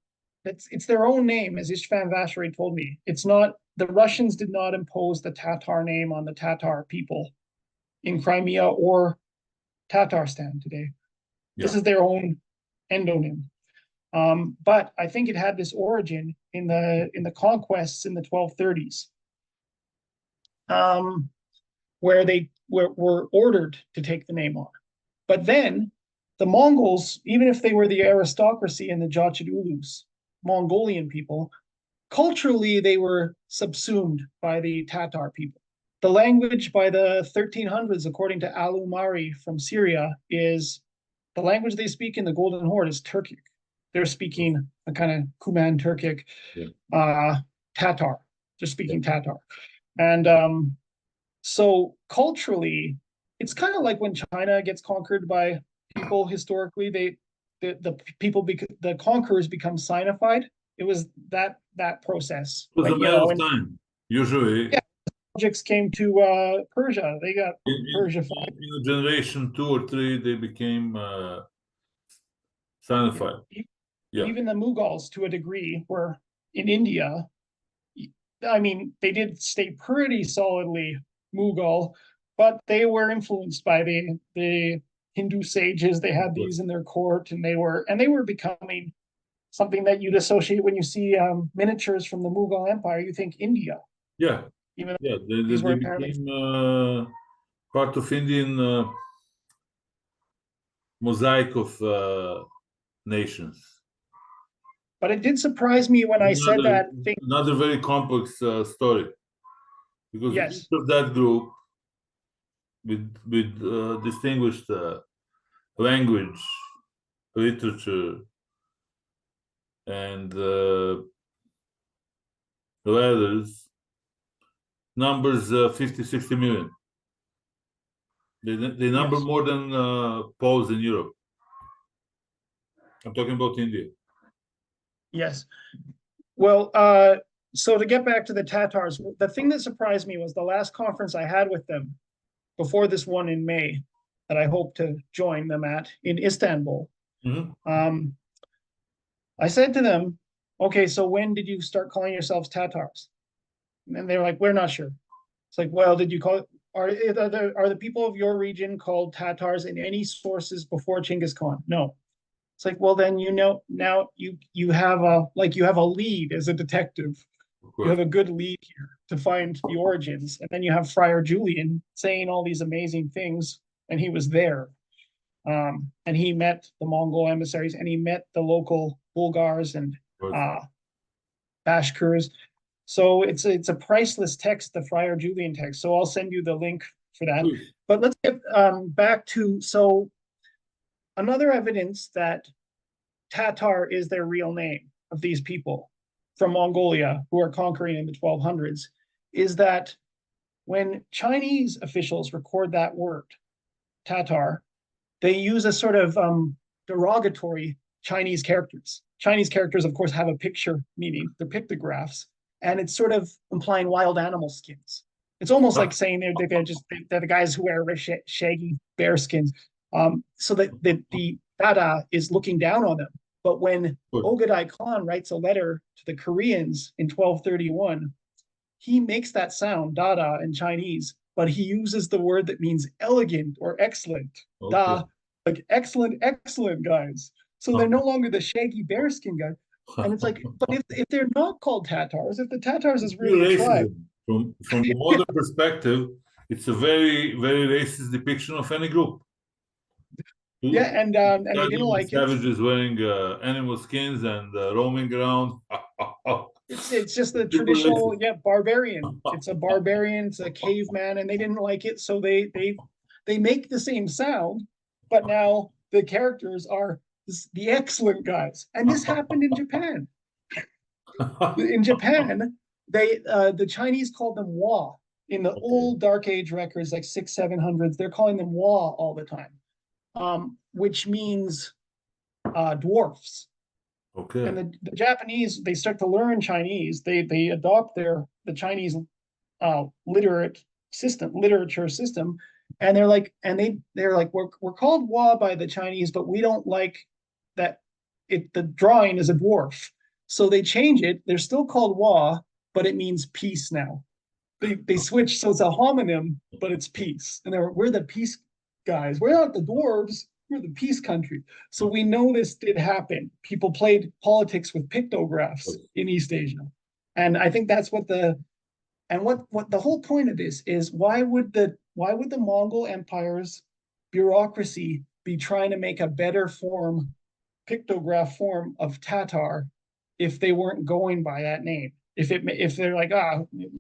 It's their own name, as Istvan Vashery told me. It's not the Russians did not impose the Tatar name on the Tatar people in Crimea or Tatarstan today. This is their own endonym. But I think it had this origin in the conquests in the 1230s, where they were ordered to take the name on. But then the Mongols, even if they were the aristocracy and the Jatshidulus, Mongolian people, culturally they were subsumed by the Tatar people. The language by the 1300s, according to Al-Umari from Syria, is the language they speak in the Golden Horde is Turkic. They're speaking a kind of Kuman Turkic, Tatar. They're speaking Tatar. And so culturally, it's kind of like when China gets conquered by people historically, the people, the conquerors become Sinified. It was that process. It was Like, a matter of time. Usually, Seljuks came to Persia. They got Persiafied. in a generation 2 or 3, they became Sinified. Even the Mughals, to a degree, were in India. I mean, they did stay pretty solidly Mughal, but they were influenced by the Hindu sages. They had these in their court, and they were becoming something that you'd associate when you see miniatures from the Mughal Empire. You think India. Yeah, even they became part of Indian mosaic of nations. But it did surprise me when I said that thing. Another very complex story, because each of that group with distinguished language, literature, and letters numbers 50, 60 million. They number more than Poles in Europe. I'm talking about India. Yes. Well, so to get back to the Tatars, the thing that surprised me was the last conference I had with them before this one in May that I hope to join them at in Istanbul. I said to them, okay, so when did you start calling yourselves Tatars? And they were like, we're not sure. It's like, well, did you call it? Are the people of your region called Tatars in any sources before Genghis Khan? No. It's like, well, then now you have a lead as a detective. You have a good lead here to find the origins, and then you have Friar Julian saying all these amazing things, and he was there, and he met the Mongol emissaries, and he met the local Bulgars and Bashkirs. So it's a priceless text, the Friar Julian text. So I'll send you the link for that. But let's get back to another evidence that Tatar is their real name of these people from Mongolia who are conquering in the 1200s is that when Chinese officials record that word, Tatar, they use a sort of derogatory Chinese characters. Chinese characters, of course, have a picture meaning. They're pictographs, and it's sort of implying wild animal skins. It's almost like saying they're the guys who wear shaggy bear skins. So that the Dada is looking down on them. But when Ogadai Khan writes a letter to the Koreans in 1231, he makes that sound, Dada, in Chinese, but he uses the word that means elegant or excellent. Da, like excellent guys. So they're no longer the shaggy bearskin guy. And it's like, but if they're not called Tatars, if the Tatars is really a tribe. From the modern perspective, it's a very, very racist depiction of any group. Yeah, and they didn't like savages wearing animal skins and roaming around. It's just the traditional, barbarian. It's a barbarian, it's a caveman, and they didn't like it, so they make the same sound, but now the characters are the excellent guys. And this happened in Japan. In Japan, the Chinese called them Wa. In the Okay. old Dark Age records, like 600s, 700s, they're calling them Wa all the time, which means dwarfs. Okay. And the Japanese, they start to learn Chinese. They adopt the Chinese literature system, and they're like we're called Wa by the Chinese, but we don't like that the drawing is a dwarf. So they change it. They're still called Wa, but it means peace now. They switch, so it's a homonym, but it's peace. And we're the peace guys. We're not the dwarves. We're the peace country. So we know this did happen. People played politics with pictographs in East Asia, and I think that's what the whole point of this is. Why would the Mongol Empire's bureaucracy be trying to make a better pictograph form of Tatar if they weren't going by that name? If they're like,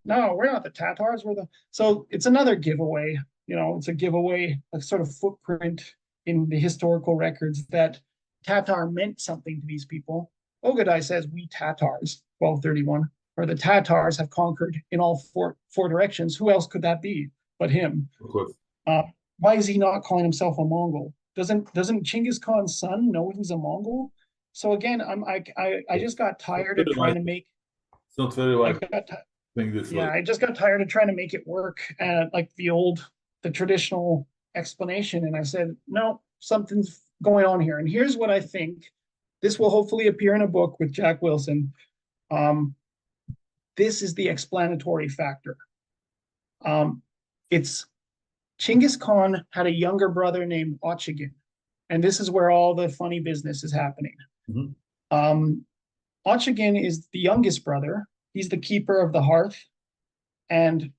no, we're not the Tatars, so it's another giveaway. It's a giveaway, a sort of footprint in the historical records that Tatar meant something to these people. Ogadai says, we Tatars, 1231, or the Tatars have conquered in all four directions. Who else could that be but him? Of course. Why is he not calling himself a Mongol? Doesn't Chinggis Khan's son know he's a Mongol? So again, I just got tired of trying to make. It's not very likely thing this way. I just got tired of trying to make it work like the traditional explanation, and I said, no, something's going on here. And here's what I think. This will hopefully appear in a book with Jack Wilson. This is the explanatory factor. It's Chinggis Khan had a younger brother named Ochagin, and this is where all the funny business is happening. Mm-hmm. Ochagin is the youngest brother. He's the keeper of the hearth, and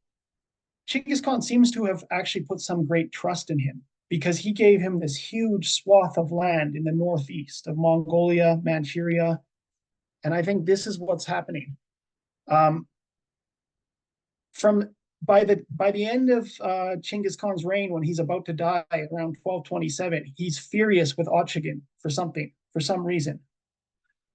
Chinggis Khan seems to have actually put some great trust in him, because he gave him this huge swath of land in the northeast of Mongolia, Manchuria, and I think this is what's happening. By the end of Chinggis Khan's reign, when he's about to die around 1227, he's furious with Ochagin for some reason.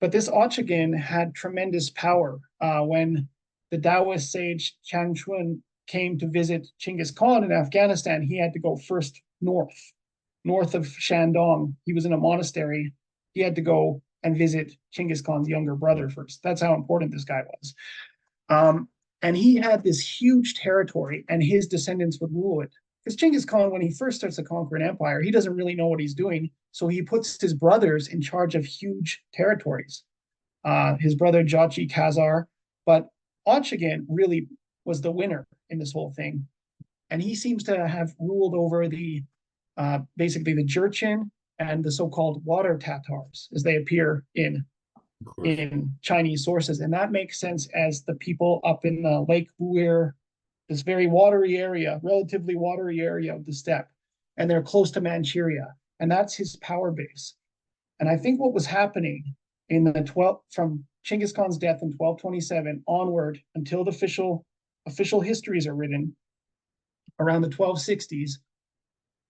But this Ochagin had tremendous power. When the Taoist sage Changchun came to visit Chinggis Khan in Afghanistan, he had to go first north of Shandong. He was in a monastery. He had to go and visit Chinggis Khan's younger brother first. That's how important this guy was. And he had this huge territory, and his descendants would rule it. Because Chinggis Khan, when he first starts to conquer an empire, he doesn't really know what he's doing. So he puts his brothers in charge of huge territories. His brother Jachi Khazar, but Ochagin really was the winner in this whole thing. And he seems to have ruled over basically the Jurchen and the so-called water Tatars, as they appear in Chinese sources. And that makes sense, as the people up in the Lake Buir, this very relatively watery area of the steppe, and they're close to Manchuria, and that's his power base. And I think what was happening from Chinggis Khan's death in 1227 onward until the official histories are written around the 1260s,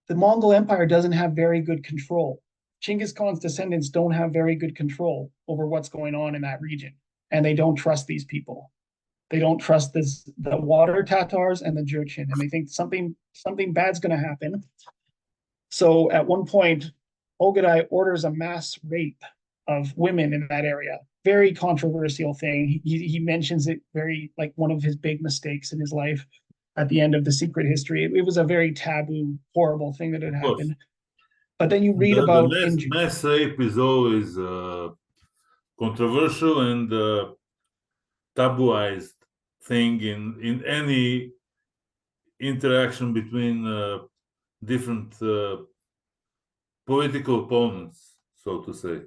the Mongol Empire doesn't have very good control. Chinggis Khan's descendants don't have very good control over what's going on in that region, and they don't trust these people. They don't trust the water Tatars and the Jurchen, and they think something bad's going to happen. So at one point, Ogadai orders a mass rape of women in that area. Very controversial thing. He mentions it very like one of his big mistakes in his life at the end of the secret history. It was a very taboo, horrible thing that had happened. But then you read about mass rape is always controversial and tabooized thing in any interaction between different political opponents, so to say.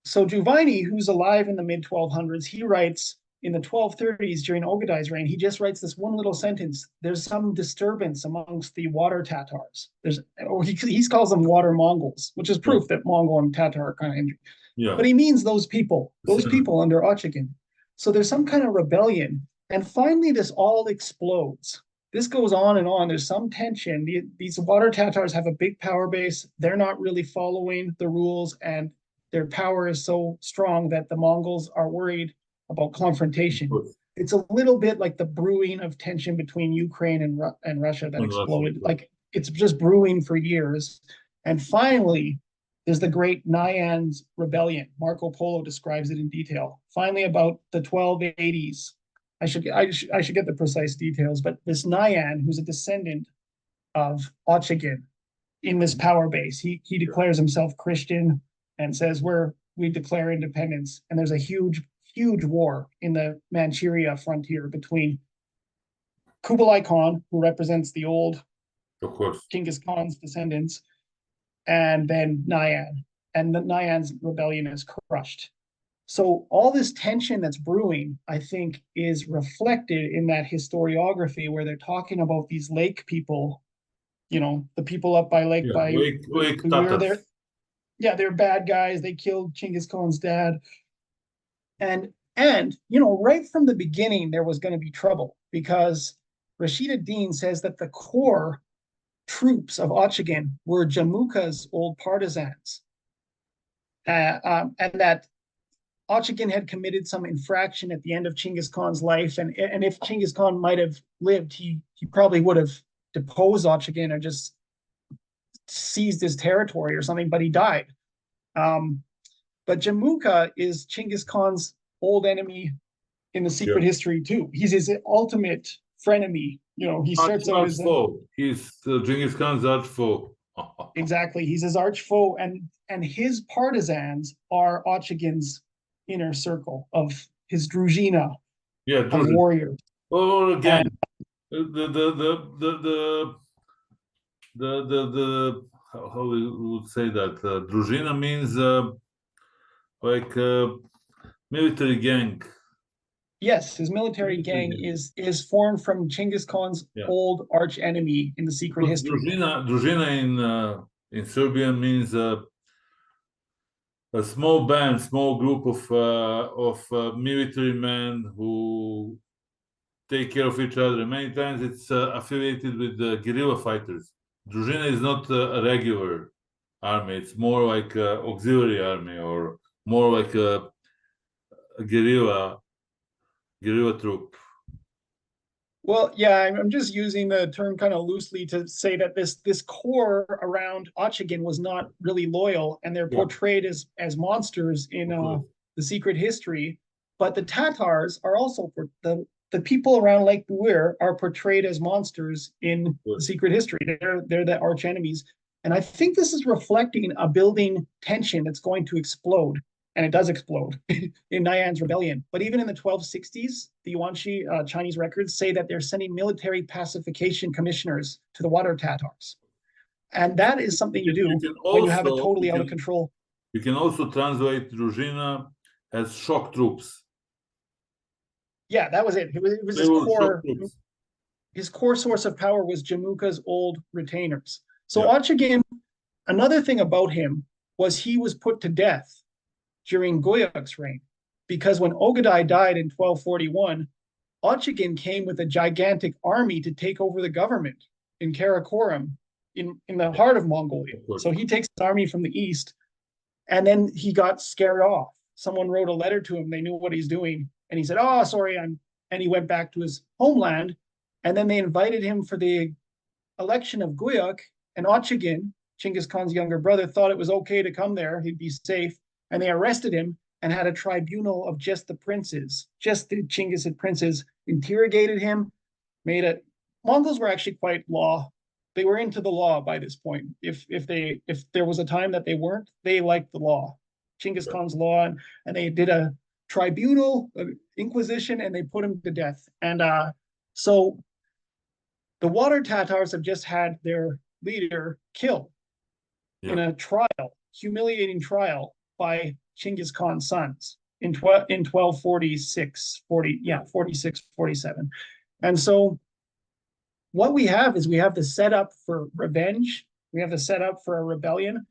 So Giovanni, who's alive in the mid 1200s, he writes in the 1230s during Ogadai's reign, he just writes this one little sentence: there's some disturbance amongst the water Tatars. He calls them water Mongols, which is proof that Mongol and Tatar are kind of injured. Yeah. But he means those people under Ochagin. So there's some kind of rebellion. And finally, this all explodes. this goes on and on. There's some tension. These water Tatars have a big power base. They're not really following the rules, and their power is so strong that the Mongols are worried about confrontation. It's a little bit like the brewing of tension between Ukraine and Russia that exploded. Like it's just brewing for years. And finally, there's the Great Nyan's Rebellion. Marco Polo describes it in detail. Finally, about the 1280s, I should get the precise details, but this Nyan, who's a descendant of Ochagin in this power base, he declares himself Christian and says we declare independence. And there's a huge war in the Manchuria frontier between Kublai Khan, who represents the old Of course. Genghis Khan's descendants, and then Nyan. And the Nyan's rebellion is crushed. So all this tension that's brewing, I think, is reflected in that historiography where they're talking about these lake people, the people up by Lake Lake Tatars. They're bad guys. They killed Genghis Khan's dad. And right from the beginning, there was going to be trouble because Rashid ad-Din says that the core troops of Ochagin were Jamukha's old partisans, and that Ochagin had committed some infraction at the end of Chinggis Khan's life, and if Chinggis Khan might have lived, he probably would have deposed Ochagin or just seized his territory or something, but he died. But Jamukha is Chinggis Khan's old enemy in the secret history too. He's his ultimate frenemy. He starts out as he's Genghis Khan's arch foe. Exactly, he's his arch foe, and his partisans are Ochagin's inner circle of his druzhina, of warriors. Oh, again, the how we would say that druzhina means like military gang. Yes, his military gang is formed from Chinggis Khan's old arch enemy in the secret history. Druzhina in Serbian means a small band, small group of military men who take care of each other. Many times it's affiliated with guerrilla fighters. Druzhina is not a regular army. It's more like an auxiliary army or more like a guerrilla troop. Well, yeah, I'm just using the term kind of loosely to say that this core around Ochagin was not really loyal, and they're portrayed as monsters in the secret history. But the Tatars are also the people around Lake Buir are portrayed as monsters in the secret history. They're the arch enemies, and I think this is reflecting a building tension that's going to explode. And it does explode in Nyan's rebellion. But even in the 1260s, the Yuanshi Chinese records say that they're sending military pacification commissioners to the water Tatars. And that is something you do when you have it totally out of control. You can also translate Druzhina as shock troops. Yeah, that was it. It was his core. His core source of power was Jamukha's old retainers. So Ochagin, another thing about him was he was put to death during Guyuk's reign, because when Ogadai died in 1241, Ochagin came with a gigantic army to take over the government in Karakoram, in the heart of Mongolia. So he takes his army from the east, and then he got scared off. Someone wrote a letter to him. They knew what he's doing, and he said, "Oh, sorry," and he went back to his homeland. And then they invited him for the election of Guyuk, and Ochagin, Chinggis Khan's younger brother, thought it was okay to come there. He'd be safe. And they arrested him and had a tribunal of just the princes, just the Chinggisid princes, interrogated him, Mongols were actually quite they were into the law by this point. If there was a time that they weren't, they liked the law, Chinggis Khan's law, and they did a tribunal, inquisition, and they put him to death. And so the water Tatars have just had their leader killed in a humiliating trial by Chinggis Khan's sons in 1246, 47. And so what we have is we have the setup for revenge. We have the setup for a rebellion.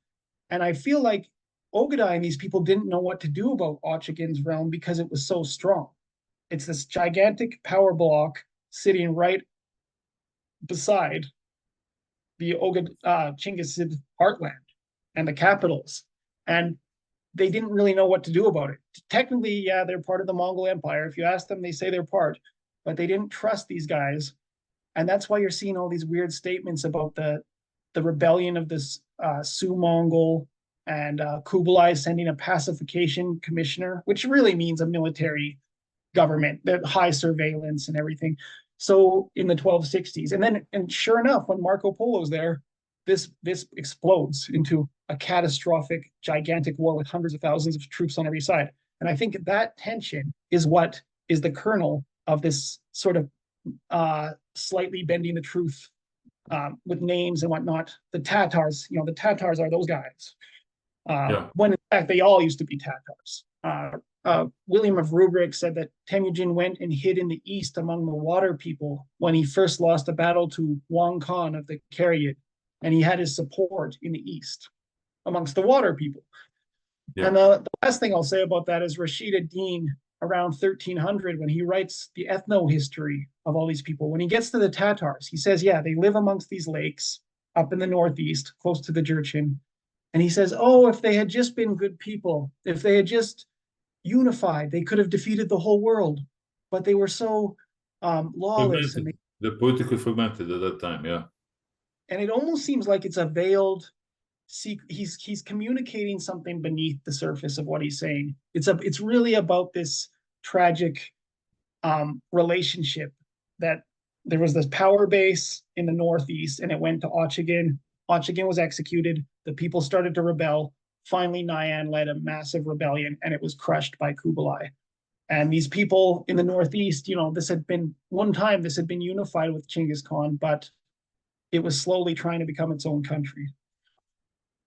And I feel like Ogadai and these people didn't know what to do about Ochagin's realm because it was so strong. It's this gigantic power block sitting right beside the Chinggisid heartland and the capitals, and they didn't really know what to do about it. Technically, yeah, they're part of the Mongol Empire. If you ask them, they say they're part, but they didn't trust these guys, and that's why you're seeing all these weird statements about the rebellion of this Sioux Mongol and Kublai sending a pacification commissioner, which really means a military government, that high surveillance and everything. So in the 1260s, and sure enough, when Marco Polo's there, this explodes into a catastrophic, gigantic war with hundreds of thousands of troops on every side. And I think that tension is what is the kernel of this sort of slightly bending the truth with names and whatnot. The Tatars, the Tatars are those guys. When in fact they all used to be Tatars. William of Rubric said that Temujin went and hid in the east among the water people when he first lost a battle to Wang Khan of the Karyid, and he had his support in the east amongst the water people. Yeah. And the last thing I'll say about that is Rashid ad-Din, around 1300, when he writes the ethno-history of all these people, when he gets to the Tatars, he says, yeah, they live amongst these lakes up in the northeast, close to the Jurchen. And he says, oh, if they had just been good people, if they had just unified, they could have defeated the whole world. But they were so lawless. And they're politically fragmented at that time, yeah. And it almost seems like it's a veiled secret. He's communicating something beneath the surface of what he's saying. It's really about this tragic relationship that there was this power base in the northeast, and it went to Ochagin. Ochagin was executed. The people started to rebel. Finally, Nayan led a massive rebellion, and it was crushed by Kublai. And these people in the northeast, this had been unified with Genghis Khan, but it was slowly trying to become its own country.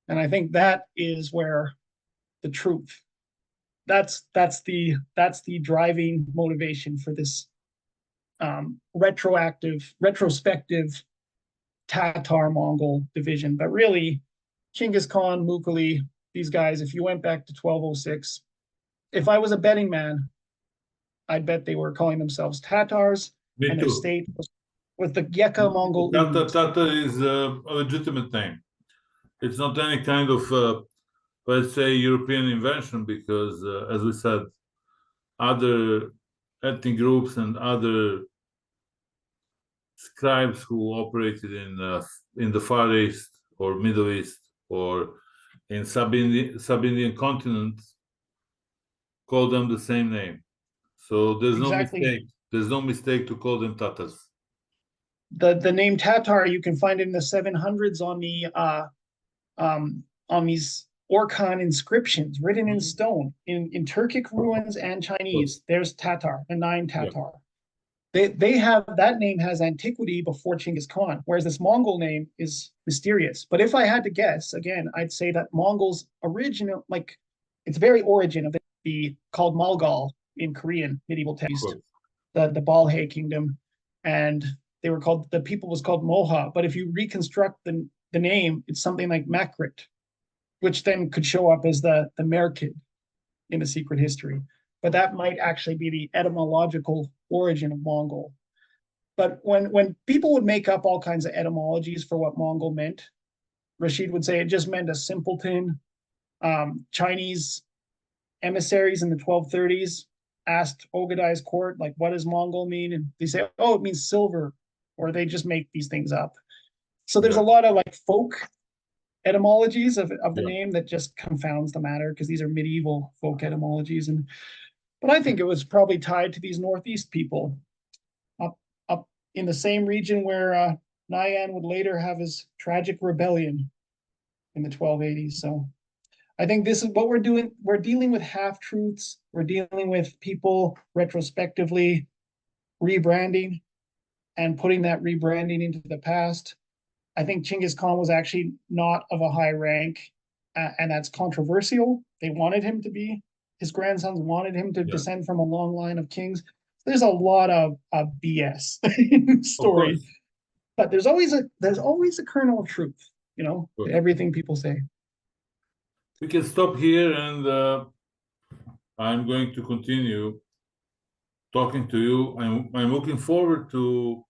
And I think that is where the truth, that's the driving motivation for this retrospective Tatar-Mongol division. But really, Genghis Khan, Mughali, these guys, if you went back to 1206, if I was a betting man, I'd bet they were calling themselves Tatars. Me and too. Their state was with the Geka Mongol. Tatar is a legitimate name. It's not any kind of, let's say, European invention, because, as we said, other ethnic groups and other scribes who operated in the Far East or Middle East or in sub-Indian continent call them the same name. So there's exactly. No mistake. There's no mistake to call them Tatars. The name Tatar, you can find it in the 700s on these Orkhan inscriptions written in stone in Turkic ruins and Chinese. There's Tatar, the 9 Tatar. Yeah. They have, that name has antiquity before Genghis Khan, whereas this Mongol name is mysterious. But if I had to guess, again, I'd say that Mongols original, like its very origin of it be called Malgal in Korean medieval text, the Balhae kingdom, and they were called, the people was called Moha. But if you reconstruct the name, it's something like Makrit, which then could show up as the Merkid in the secret history. But that might actually be the etymological origin of Mongol. But when people would make up all kinds of etymologies for what Mongol meant, Rashid would say it just meant a simpleton. Chinese emissaries in the 1230s asked Ogedai's court, like, what does Mongol mean? And they say, oh, it means silver, or they just make these things up. So there's a lot of like folk etymologies of the name that just confounds the matter, because these are medieval folk etymologies. But I think it was probably tied to these northeast people up in the same region where Nayan would later have his tragic rebellion in the 1280s. So I think this is what we're doing. We're dealing with half-truths. We're dealing with people retrospectively rebranding and putting that rebranding into the past. I think Genghis Khan was actually not of a high rank, and that's controversial. They wanted him to be. His grandsons wanted him to descend from a long line of kings. There's a lot of BS in the story, but there's always a kernel of truth, everything people say. We can stop here, and I'm going to continue talking to you. I'm looking forward to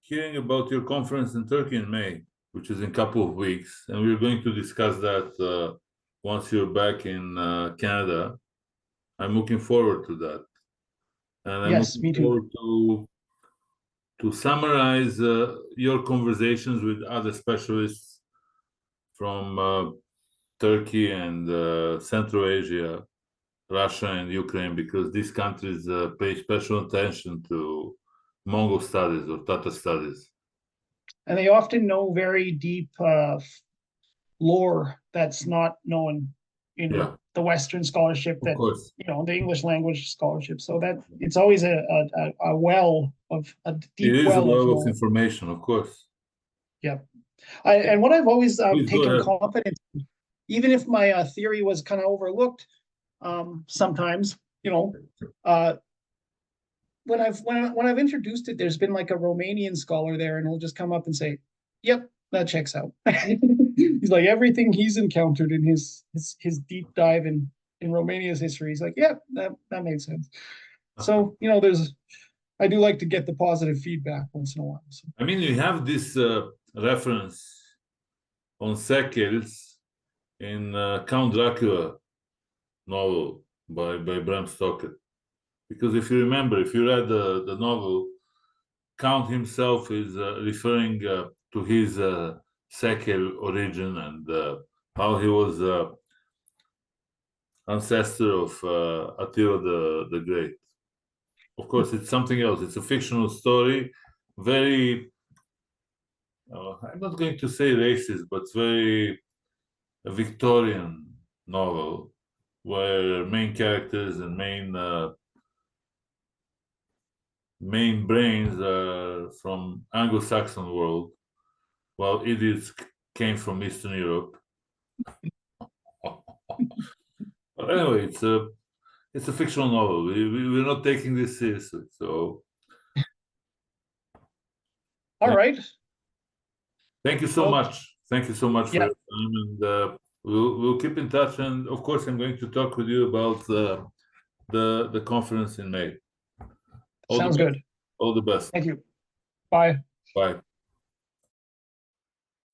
hearing about your conference in Turkey in May, which is in a couple of weeks, and we're going to discuss that once you're back in Canada. I'm looking forward to that, and I'm Yes, looking me too. forward to summarize your conversations with other specialists from Turkey and Central Asia, Russia and Ukraine, because these countries pay special attention to Mongol studies or Tatar studies. And they often know very deep lore that's not known in Yeah, the Western scholarship, of that course. the English language scholarship. So that it's always a well of a It deep is a well of well of knowledge. information, of course. Yeah. And what I've always Please go taken ahead. confidence, even if my theory was kind of overlooked sometimes, uh, when I've introduced it, there's been like a Romanian scholar there, and he'll just come up and say, "Yep, that checks out." He's like, everything he's encountered in his deep dive in Romania's history, he's like, "Yep, that made sense." So I do like to get the positive feedback once in a while. So. I mean, you have this reference on Sekels in Count Dracula novel by Bram Stoker. Because if you remember, if you read the novel, Count himself is referring to his Sekel origin and how he was ancestor of Attila the Great. Of course, it's something else. It's a fictional story, very, I'm not going to say racist, but very a Victorian novel where main characters and main brains are from Anglo-Saxon world, while idiots came from Eastern Europe. But anyway, it's a fictional novel. We're not taking this seriously. So All right. thank you so Well, much. Thank you so much for yeah, your time, and we'll keep in touch. And of course, I'm going to talk with you about the conference in May. All the sounds best. good. All the best. Thank you. Bye. Bye.